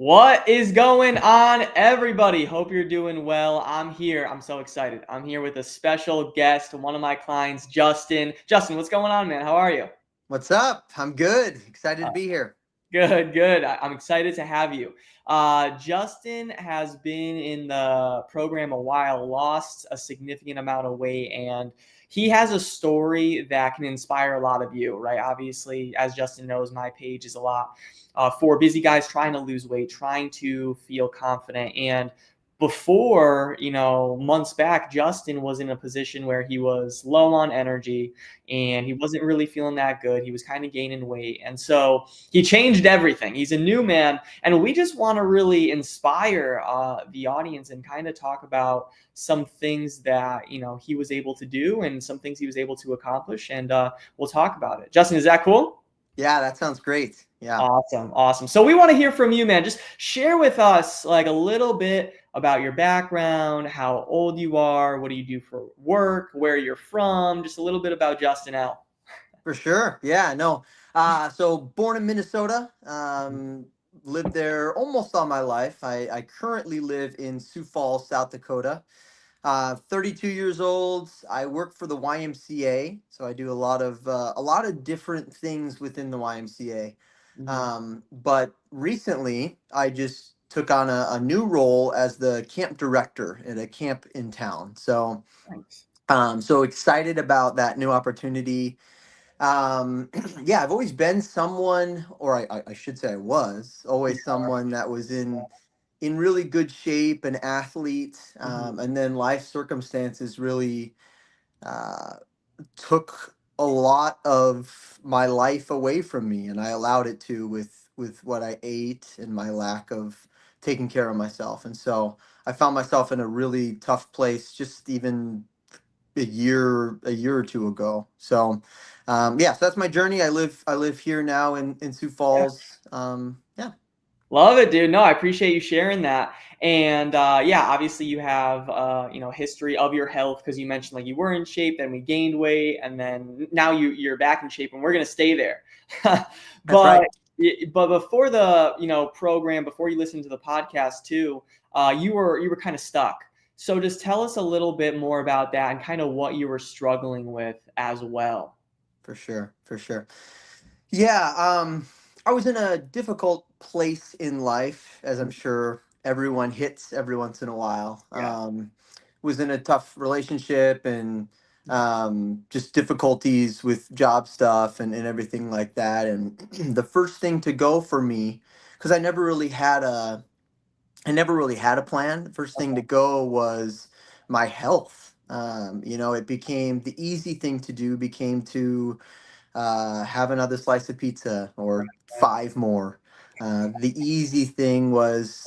What is going on, everybody? Hope you're doing well. I'm here. I'm so excited. I'm here with a special guest, one of my clients, Justin. Justin, what's going on, man? How are you? What's up? I'm good. Excited to be here. Good, good. I'm excited to have you. Justin has been in the program a while, lost a significant amount of weight, and he has a story that can inspire a lot of you, right? Obviously, as Justin knows, my page is a lot for busy guys trying to lose weight, trying to feel confident. And before, months back, Justin was in a position where he was low on energy and he wasn't really feeling that good. He was kind of gaining weight. And so, he changed everything. He's a new man, and we just want to really inspire the audience and kind of talk about some things that he was able to do and some things he was able to accomplish, and we'll talk about it. Justin, is that cool? Yeah, that sounds great. Yeah, Awesome, awesome. So we want to hear from you, man. Just share with us like a little bit about your background, how old you are, what do you do for work, where you're from, just a little bit about Justin L. for sure. Yeah, no. So born in Minnesota, lived there almost all my life. I currently live in Sioux Falls, South Dakota. 32 years old. I work for the YMCA, so I do a lot of different things within the YMCA. Mhm. But recently, I just took on a new role as the camp director at a camp in town. So, Thanks. so excited about that new opportunity. Yeah, I've always been someone, or I should say, I was always someone that was in really good shape, an athlete, Mhm. and then life circumstances really uh, took a lot of my life away from me, and I allowed it to with what I ate and my lack of taking care of myself. And so I found myself in a really tough place just even a year or two ago. So yeah, so that's my journey. I live here now in Sioux Falls. Yeah. Love it, dude. No, I appreciate you sharing that. And yeah, obviously you have history of your health because you mentioned like you were in shape, then we gained weight, and then now you're back in shape, and we're gonna stay there. That's but right. but before the program, before you listened to the podcast too, you were kind of stuck. So just tell us a little bit more about that and kind of what you were struggling with as well. For sure, for sure. Yeah, I was in a difficult place in life, as I'm sure everyone hits every once in a while. Yeah. Was in a tough relationship and just difficulties with job stuff and everything like that. And the first thing to go for me, because I never really had a plan. The first thing to go was my health. It became the easy thing to do became to have another slice of pizza or five more. The easy thing was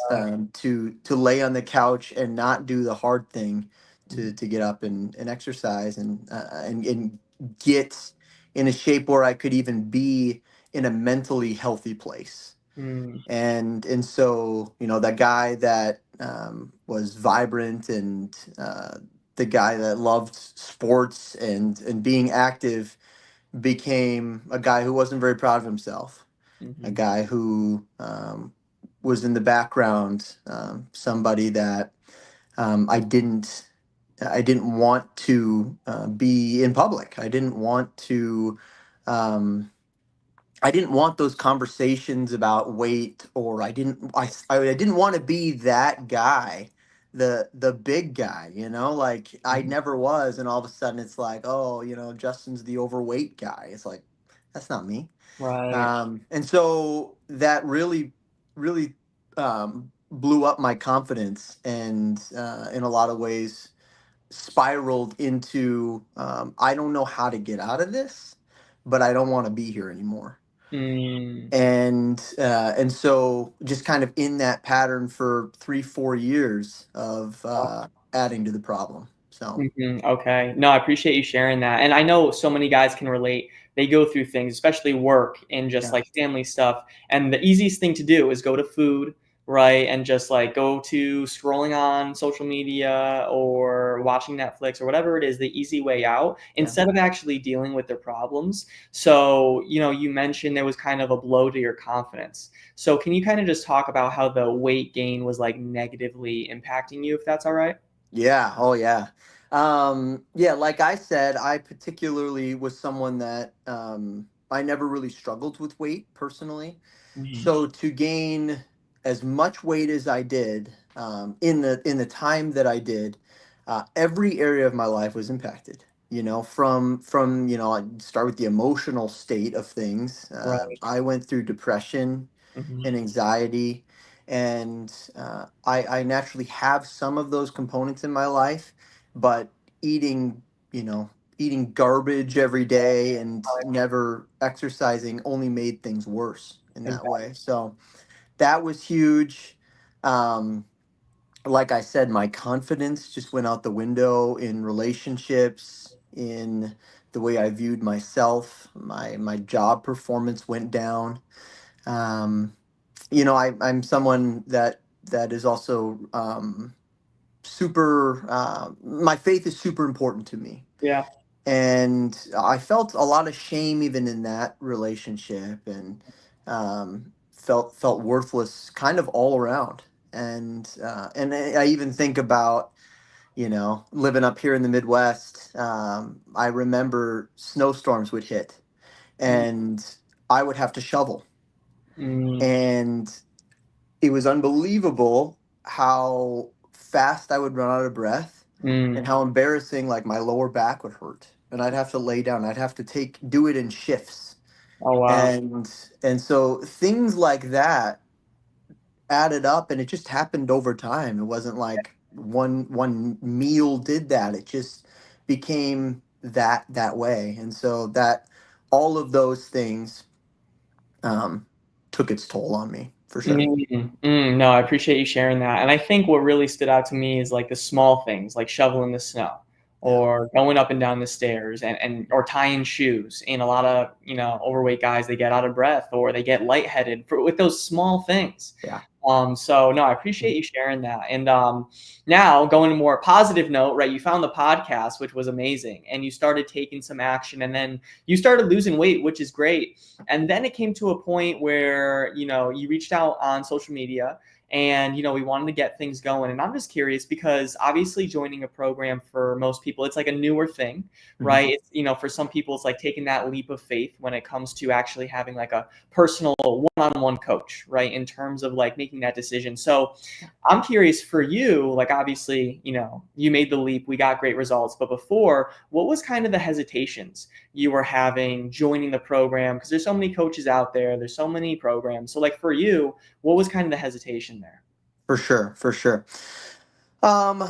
to lay on the couch and not do the hard thing to get up and exercise and get in a shape where I could even be in a mentally healthy place. Mm-hmm. And so that guy that was vibrant and the guy that loved sports and being active became a guy who wasn't very proud of himself, a Mm-hmm. guy who was in the background, somebody that I didn't want to be in public. Um, I didn't want those conversations about weight, or I didn't want to be that guy, the big guy, like I never was. And all of a sudden it's like, oh, Justin's the overweight guy. It's like, that's not me. Right. And so that really blew up my confidence, and in a lot of ways spiraled into I don't know how to get out of this, but I don't want to be here anymore. Mm. And so just kind of in that pattern for 3 4 years of adding to the problem. So Okay. No, I appreciate you sharing that. And I know so many guys can relate. They go through things, especially work and just yeah. like family stuff. And the easiest thing to do is go to food, right? And just like go to scrolling on social media or watching Netflix or whatever it is, the easy way out, Yeah. instead of actually dealing with their problems. So, you mentioned there was kind of a blow to your confidence. So, can you kind of just talk about how the weight gain was like negatively impacting you, if that's all right? Yeah. Oh, yeah. Yeah. Like I said, I particularly was someone that I never really struggled with weight personally. Mhm. So to gain as much weight as I did in the time that I did, every area of my life was impacted. From I'd start with the emotional state of things. Right. I went through depression Mhm. and anxiety. And I naturally have some of those components in my life, but eating, eating garbage every day and never exercising only made things worse in that Exactly. way. So that was huge. Um, like I said, my confidence just went out the window in relationships, in the way I viewed myself. My job performance went down. Um, I'm someone that is also super. My faith is super important to me, Yeah. and I felt a lot of shame even in that relationship, and felt worthless, kind of all around. And I even think about living up here in the Midwest. I remember snowstorms would hit, Mm, and I would have to shovel, mm, and it was unbelievable how fast I would run out of breath and mm. how embarrassing like my lower back would hurt. And I'd have to lay down. I'd have to do it in shifts. Oh, wow. And so things like that added up, and it just happened over time. It wasn't like one meal did that. It just became that way. And so that all of those things um took its toll on me for sure. No, I appreciate you sharing that. And I think what really stood out to me is like the small things, like shoveling the snow Yeah. or going up and down the stairs and or tying shoes. And a lot of, overweight guys, they get out of breath or they get lightheaded with those small things. Yeah. So no, I appreciate you sharing that. And now going to more positive note, right? You found the podcast, which was amazing, and you started taking some action, and then you started losing weight, which is great. And then it came to a point where, you reached out on social media and, we wanted to get things going. And I'm just curious because obviously joining a program for most people, it's like a newer thing, Mhm. right? It's, for some people, it's like taking that leap of faith when it comes to actually having like a personal one-on-one coach, right? In terms of like making that decision. So I'm curious for you, like obviously, you made the leap, we got great results, but before, what was kind of the hesitations you were having joining the program? Because there's so many coaches out there, there's so many programs. So like for you, what was kind of the hesitation there? For sure, for sure. Um,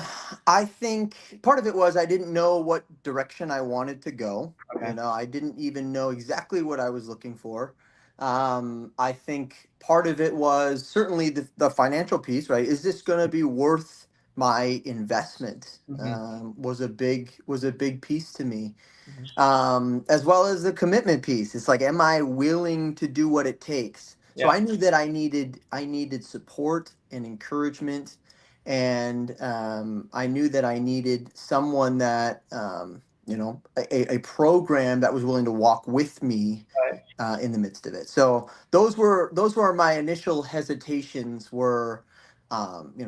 I think part of it was I didn't know what direction I wanted to go. Okay. I didn't even know exactly what I was looking for. I think part of it was certainly the financial piece, right? Is this going to be worth my investment? Hmm. Was a big piece to me, Hmm. as well as the commitment piece. It's like, am I willing to do what it takes? So Yeah. I knew that I needed support and encouragement, and I knew that I needed someone that a program that was willing to walk with me Right. in the midst of it. So those were my initial hesitations. Were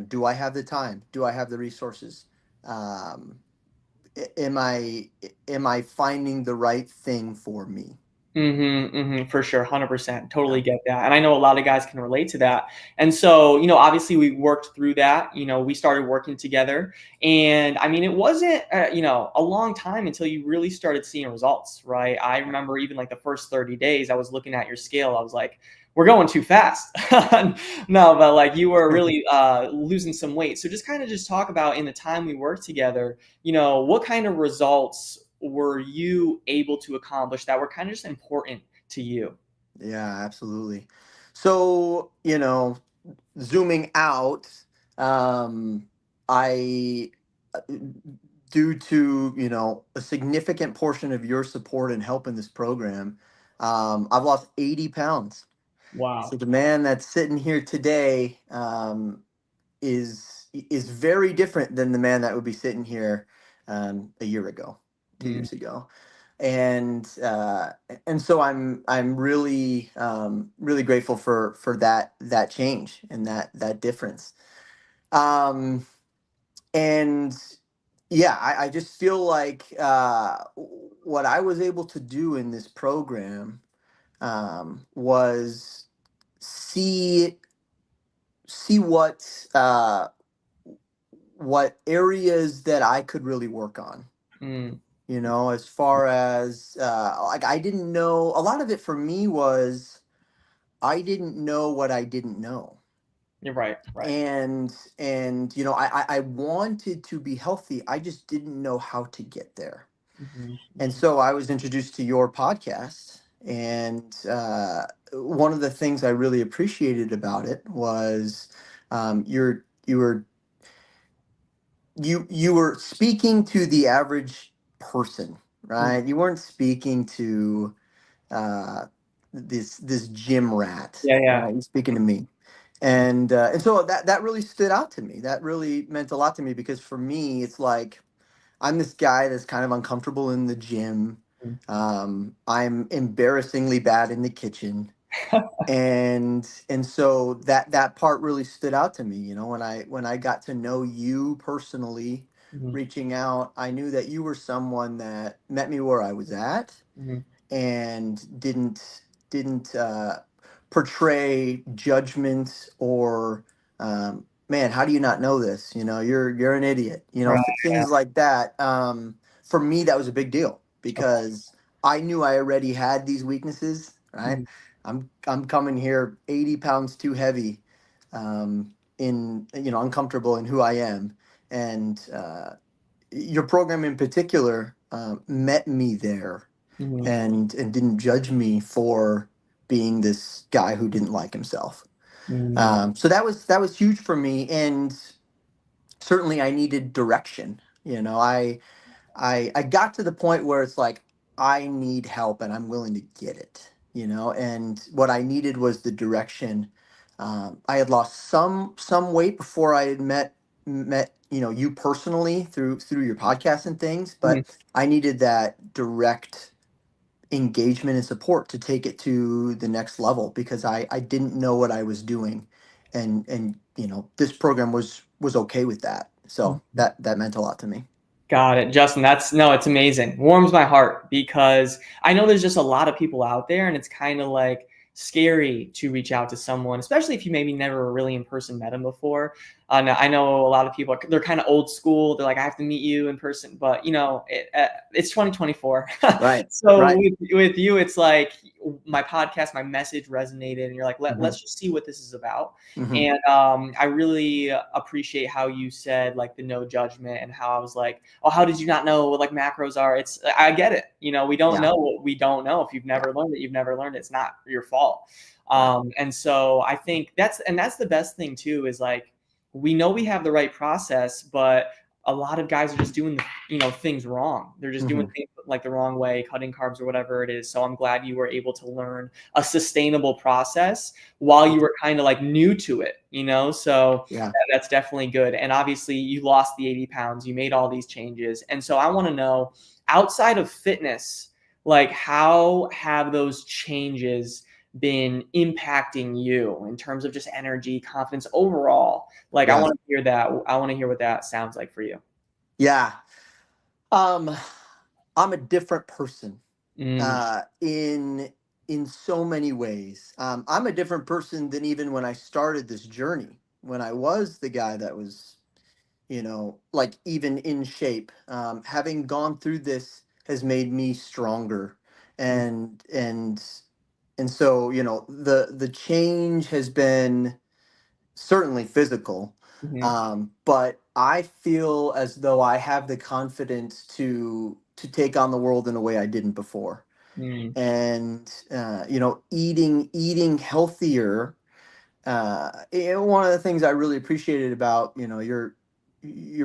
do I have the time? Do I have the resources? Um, am I finding the right thing for me? For sure, 100%. Yeah. Totally get that. And I know a lot of guys can relate to that. And so, obviously we worked through that. We started working together. And I mean, it wasn't, a long time until you really started seeing results, right? I remember even like the first 30 days, I was looking at your scale. I was like, we're going too fast. No, but like you were really losing some weight. So just talk about in the time we worked together, what kind of results were you able to accomplish that were kind of just important to you? Yeah, absolutely. So, zooming out, um, I, uh, due to, a significant portion of your support and help in this program, I've lost 80 pounds. Wow. So the man that's sitting here today is very different than the man that would be sitting here a year ago, two Mm, years ago, and so I'm really really grateful for that change and that difference. Um, and yeah, I just feel like what I was able to do in this program was see see what areas that I could really work on. mm, You know, as far as like I didn't know, a lot of it for me was I didn't know what I didn't know. you're right. Right. And you know, I wanted to be healthy. I just didn't know how to get there. Mhm, And mhm, so I was introduced to your podcast, and one of the things I really appreciated about it was you were you were speaking to the average person, mm. right? You weren't speaking to uh, this gym rat, Yeah, yeah. right? You're speaking to me, and so that really stood out to me. That really meant a lot to me because for me, it's like I'm this guy that's kind of uncomfortable in the gym. Mm. I'm embarrassingly bad in the kitchen, and so that part really stood out to me. You know, when I got to know you personally, Mhm, reaching out, I knew that you were someone that met me where I was at mhm. and didn't portray judgment or man, how do you not know this? You know, you're an idiot. You know, Right. Yeah. things like that. For me, that was a big deal Okay. because I knew I already had these weaknesses. Right, Mhm, I'm coming here 80 pounds too heavy, in you know uncomfortable in who I am, and your program in particular met me there mhm, and didn't judge me for being this guy who didn't like himself. mhm. So that was huge for me, and certainly I needed direction. You know, I got to the point where it's like I need help and I'm willing to get it. You know, and what I needed was the direction. I had lost some weight before I had met you know you personally through your podcast and things, Mhm. but I needed that direct engagement and support to take it to the next level because I didn't know what I was doing, and you know this program was okay with that, so that meant a lot to me. Got it, Justin. That's no, it's amazing. Warms my heart because I know there's just a lot of people out there, and it's kind of like scary to reach out to someone, especially if you maybe never really in person met them before. Now, I know a lot of people are they're kind of old school. They're like, I have to meet you in person, but it's 2024. Right, So right. with you, it's like my podcast, my message resonated, and you're like, Hmm. let's just see what this is about. Hmm. And I really appreciate how you said like the no judgment and how I was like, oh, how did you not know what like macros are? It's I get it. You know, we don't Yeah, know what we don't know. If you've yeah, never learned it, you've never learned it. It's not your fault. right. And so I think that's the best thing too is like we know we have the right process, but a lot of guys are just doing things wrong. They're just doing Hmm. things like the wrong way, cutting carbs or whatever it is. So I'm glad you were able to learn a sustainable process while you were kind of like new to it, So Yeah. that's definitely good. And obviously, you lost the 80 pounds, you made all these changes. And so I want to know outside of fitness, like how have those changes been impacting you in terms of just energy, confidence overall? Like, I Yeah. want to hear that. I want to hear what that sounds like for you. Yeah. um I'm a different person Mm, in so many ways. I'm a different person than even when I started this journey, when I was the guy that was, you know, like even in shape. Having gone through this has made me stronger, mm, and so you know the change has been certainly physical, mhm, but I feel as though I have the confidence to take on the world in a way I didn't before, mm, and you know, eating healthier. One of the things I really appreciated about your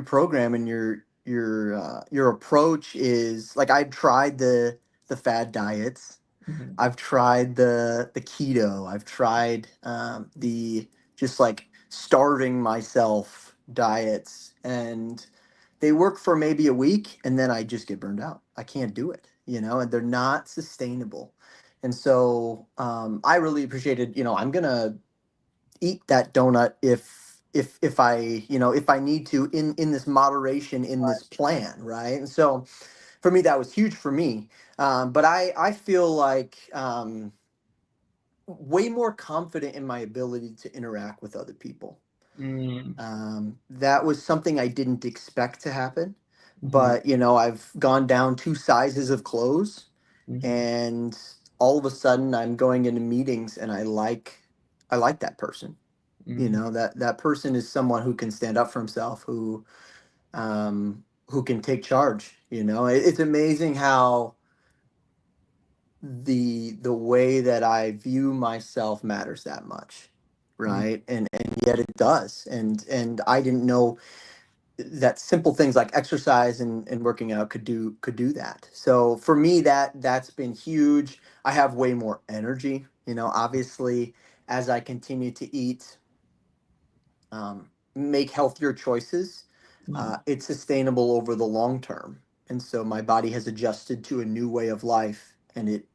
program and your approach is like I tried the fad diets, Mhm. I've tried the keto. I've tried the just like starving myself diets, and they work for maybe a week, and then I just get burned out. I can't do it, and they're not sustainable. And so I really appreciated, I'm gonna eat that donut if I if I need to in this moderation in this plan, right? And so for me that was huge for me. But I feel like way more confident in my ability to interact with other people. Mm. That was something I didn't expect to happen, Mhm. but I've gone down 2 sizes of clothes, Mhm. and all of a sudden I'm going into meetings and I like that person. Mhm. That person is someone who can stand up for himself, who can take charge. It's amazing how the way that I view myself matters that much, Mhm. right? And yet it does. And I didn't know that simple things like exercise and working out could do that. So for me, that's been huge. I have way more energy, obviously, as I continue to eat, make healthier choices. Mhm. It's sustainable over the long term. And so my body has adjusted to a new way of life, and it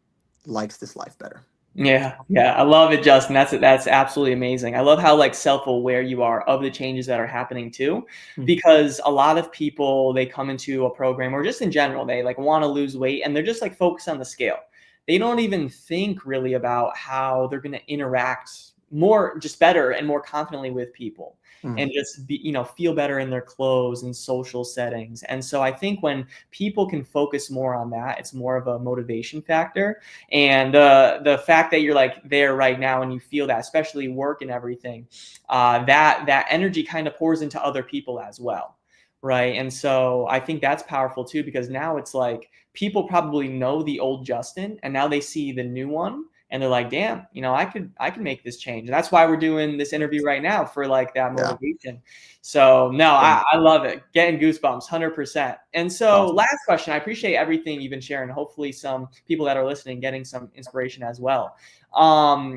likes this life better. Yeah, yeah, I love it, Justin. That's absolutely amazing. I love how like self-aware you are of the changes that are happening too, Mm. because a lot of people they come into a program or just in general they like want to lose weight and they're just like focused on the scale. They don't even think really about how they're going to interact more, just better and more confidently with people, Mm. and just be feel better in their clothes and social settings. And so I think when people can focus more on that, it's more of a motivation factor. And the fact that you're like there right now and you feel that, especially work and everything, that energy kind of pours into other people as well, right? And so I think that's powerful too, because now it's like people probably know the old Justin and now they see the new one and they're like, damn, I could make this change. And that's why we're doing this interview right now, for like that Yeah. motivation. So no, Yeah. I love it. Getting goosebumps, 100%. And so Awesome. last question. I appreciate everything you've been sharing. Hopefully some people that are listening getting some inspiration as well.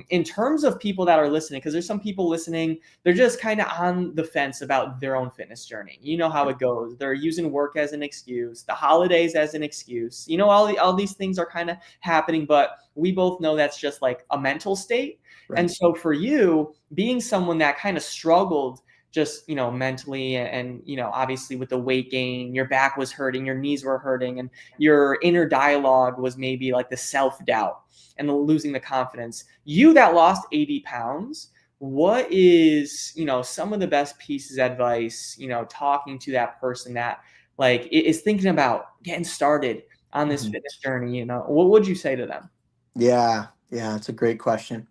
In terms of people that are listening, because there's some people listening, they're just kind of on the fence about their own fitness journey. You know how it goes. They're using work as an excuse, the holidays as an excuse. All these things are kind of happening, but we both know that's just like a mental state. Right. And so for you, being someone that kind of struggled just mentally, and obviously with the weight gain, your back was hurting, your knees were hurting, and your inner dialogue was maybe like the self-doubt and the losing the confidence. You that lost 80 pounds, what is some of the best pieces of advice, talking to that person that like is thinking about getting started on this Mhm. fitness journey? What would you say to them? Yeah. Yeah. It's a great question.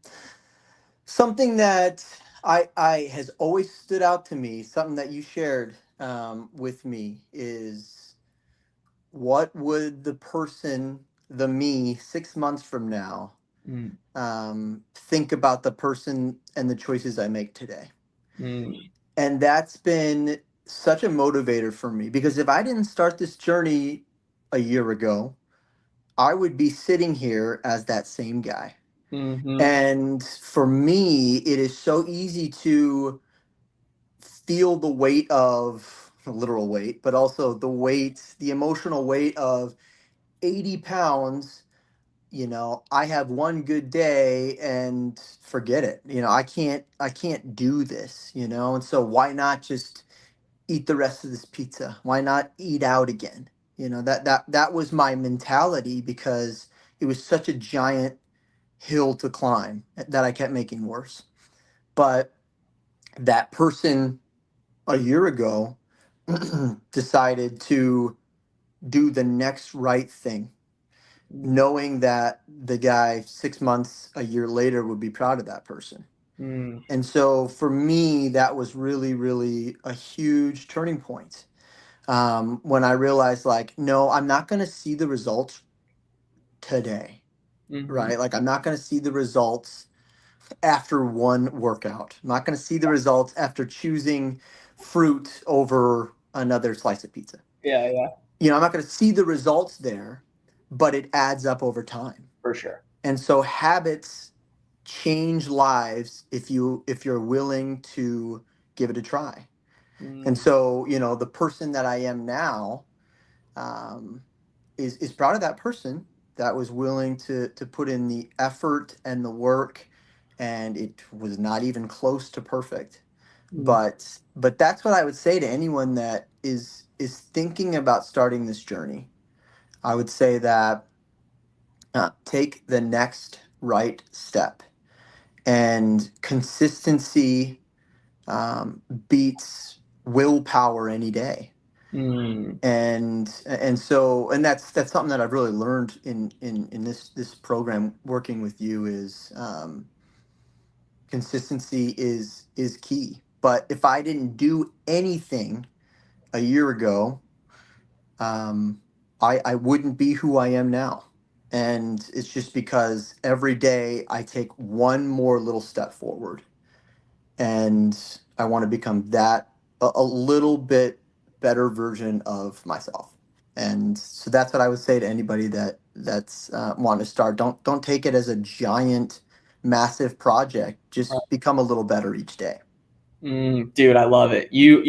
Something that I has always stood out to me, something that you shared with me, is what would the me 6 months from now, Mm, think about the person and the choices I make today. mm, And that's been such a motivator for me, because if I didn't start this journey a year ago, I would be sitting here as that same guy. mhm. And for me, it is so easy to feel the weight of the literal weight, but also the emotional weight of 80 pounds. I have one good day and forget it. I can't do this, and so why not just eat the rest of this pizza? Why not eat out again? That was my mentality, because it was such a giant hill to climb that I kept making worse. But that person a year ago decided to do the next right thing, knowing that the guy 6 months, a year later, would be proud of that person. Mm, And so for me, that was really, really a huge turning point, when I realized, like, no, I'm not going to see the results today, mhm. right? Like, I'm not going to see the results after one workout. I'm not going to see the results after choosing fruit over another slice of pizza. Yeah, yeah, I'm not going to see the results there, but it adds up over time. for sure. And so habits change lives if you're willing to give it a try. And Mm, so, the person that I am now, um, is proud of that person that was willing to put in the effort and the work, and it was not even close to perfect. mm, But that's what I would say to anyone that is thinking about starting this journey. I would say that, take the next right step, and consistency, beats willpower any day. mm, And that's something that I've really learned in this program, working with you, is, consistency is key. But if I didn't do anything a year ago, um, I wouldn't be who I am now. And it's just because every day I take one more little step forward, and I want to become a little bit better version of myself. And so that's what I would say to anybody that's want to start. Don't take it as a giant, massive project. right. Just become a little better each day. Dude, I love it. You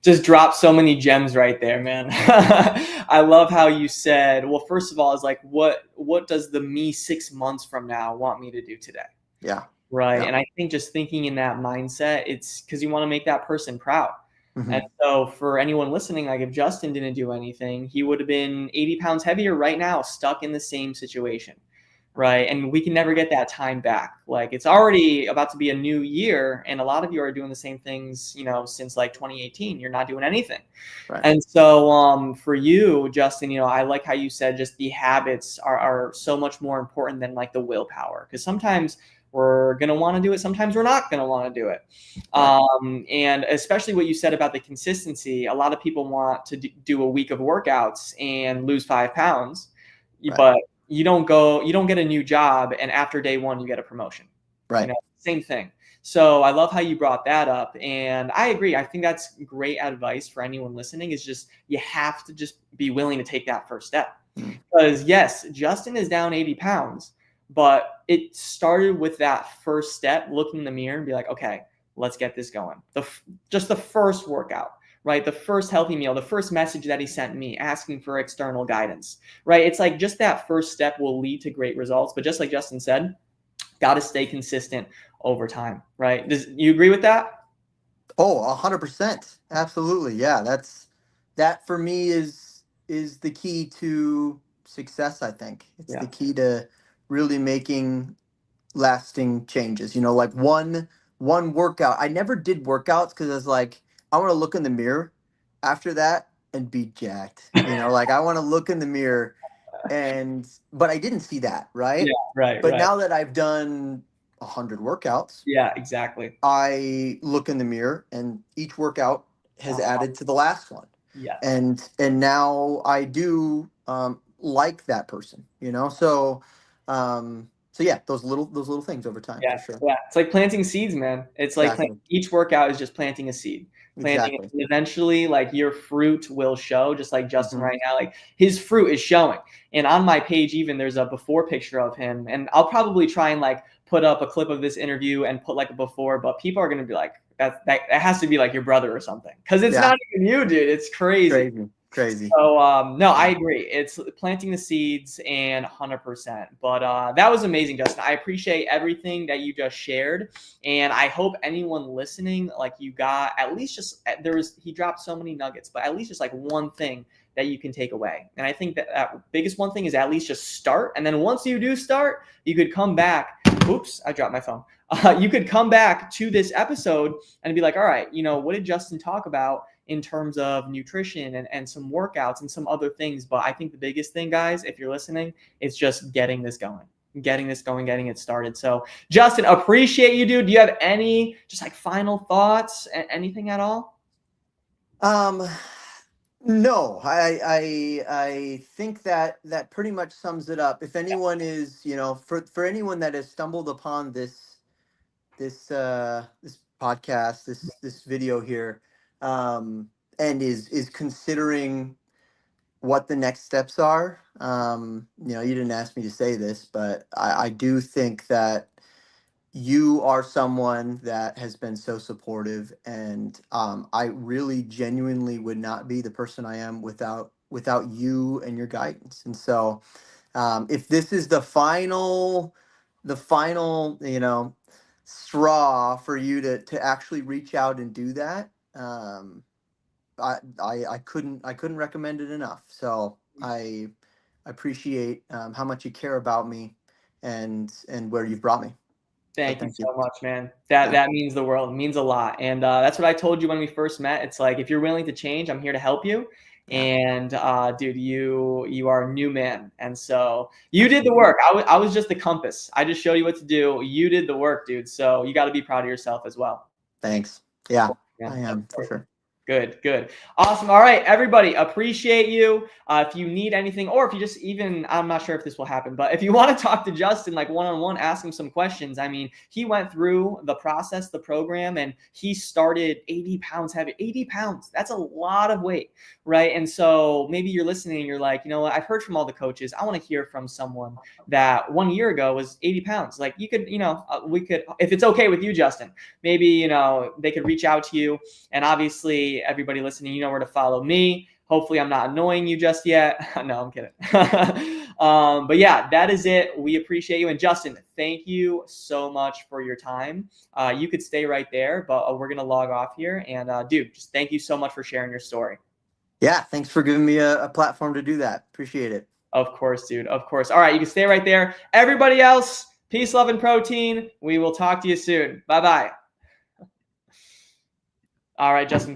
just dropped so many gems right there, man. I love how you said, well, first of all, is like what does the me 6 months from now want me to do today? Yeah, Right. yeah, And I think just thinking in that mindset, it's because you want to make that person proud. And hmm, so for anyone listening, like if Justin didn't do anything, he would have been 80 pounds heavier right now, stuck in the same situation. Right. And we can never get that time back. Like it's already about to be a new year. And a lot of you are doing the same things, since like 2018. You're not doing anything. right, And so for you, Justin, I like how you said just the habits are so much more important than like the willpower. Because sometimes we're going to want to do it. Sometimes we're not going to want to do it. right, And especially what you said about the consistency, a lot of people want to do a week of workouts and lose 5 pounds, right, but you don't get a new job. And after day one, you get a promotion, right, same thing. So I love how you brought that up. And I agree. I think that's great advice for anyone listening is just you have to just be willing to take that first step. mm, Because yes, Justin is down 80 pounds, but it started with that first step, looking in the mirror and be like, okay, let's get this going. Just the first workout, right? The first healthy meal, the first message that he sent me asking for external guidance, right? It's like just that first step will lead to great results. But just like Justin said, got to stay consistent over time, right? Does you agree with that? Oh, 100%. Absolutely. Yeah, that for me is the key to success, I think. It's Yeah. the key to really making lasting changes. Like one workout. I never did workouts because I was like, I want to look in the mirror after that and be jacked. Like I want to look in the mirror, but I didn't see that, Yeah, right? right, But right. now that I've done 100 workouts, Yeah, exactly. I look in the mirror, and each workout has Uh, added to the last one. yes. And now I do, like that person, so yeah, those little things over time, Yeah, for sure. yeah. It's like planting seeds, man. It's like Exactly. each workout is just planting a seed. Planting it, Exactly. and eventually, like your fruit will show, just like Justin Hmm. right now. Like his fruit is showing. And on my page, even there's a before picture of him. And I'll probably try and like put up a clip of this interview and put like a before, but people are gonna be like, that has to be like your brother or something. Because it's Yeah. not even you, dude. It's crazy. Crazy. Crazy. So no, I Yeah. agree. It's planting the seeds and 100%. But that was amazing, Justin. I appreciate everything that you just shared, and I hope anyone listening, like you got at least just he dropped so many nuggets, but at least just like one thing that you can take away. And I think that biggest one thing is at least just start, and then once you do start, you could come back. Oops, I dropped my phone. You could come back to this episode and be like, all right, what did Justin talk about in terms of nutrition and some workouts and some other things. But I think the biggest thing, guys, if you're listening, is just getting this going, getting it started. So, Justin, appreciate you, dude. Do you have any just like final thoughts, anything at all? Um, no, I think that pretty much sums it up. If anyone is, for anyone that has stumbled upon this podcast, this video here, and is considering what the next steps are. You didn't ask me to say this, but I do think that you are someone that has been so supportive, and I really genuinely would not be the person I am without you and your guidance. And so, if this is the final straw for you to actually reach out and do that, I couldn't recommend it enough. So I appreciate how much you care about me and where you've brought me. So Thank you thank you. so much, man. That Yeah. that means the world. It means a lot. And that's what I told you when we first met. It's like, if you're willing to change, I'm here to help you. Yeah. And dude, you are a new man. And so you did the Absolutely. work. I was just the compass. I just showed you what to do. You did the work, dude. So you got to be proud of yourself as well. Thanks. Yeah, Yeah, I of am for course. sure. Good, good. Awesome. All right, everybody, appreciate you. If you need anything, or if you just even, I'm not sure if this will happen, but if you want to talk to Justin like one-on-one, ask him some questions. I mean, he went through the process, the program, and he started 80 pounds heavy. 80 pounds, that's a lot of weight, right? And so maybe you're listening and you're like, you know what, I've heard from all the coaches. I want to hear from someone that 1 year ago was 80 pounds. Like, you could, we could, if it's okay with you, Justin, maybe, they could reach out to you. And obviously, everybody listening, you know where to follow me. Hopefully, I'm not annoying you just yet. No, I'm kidding. But yeah, that is it. We appreciate you. And Justin, thank you so much for your time. You could stay right there, but we're going to log off here. And dude, just thank you so much for sharing your story. Yeah, thanks for giving me a platform to do that. Appreciate it. Of course, dude. Of course. All right, you can stay right there. Everybody else, peace, love, and protein. We will talk to you soon. Bye-bye. All right, Justin.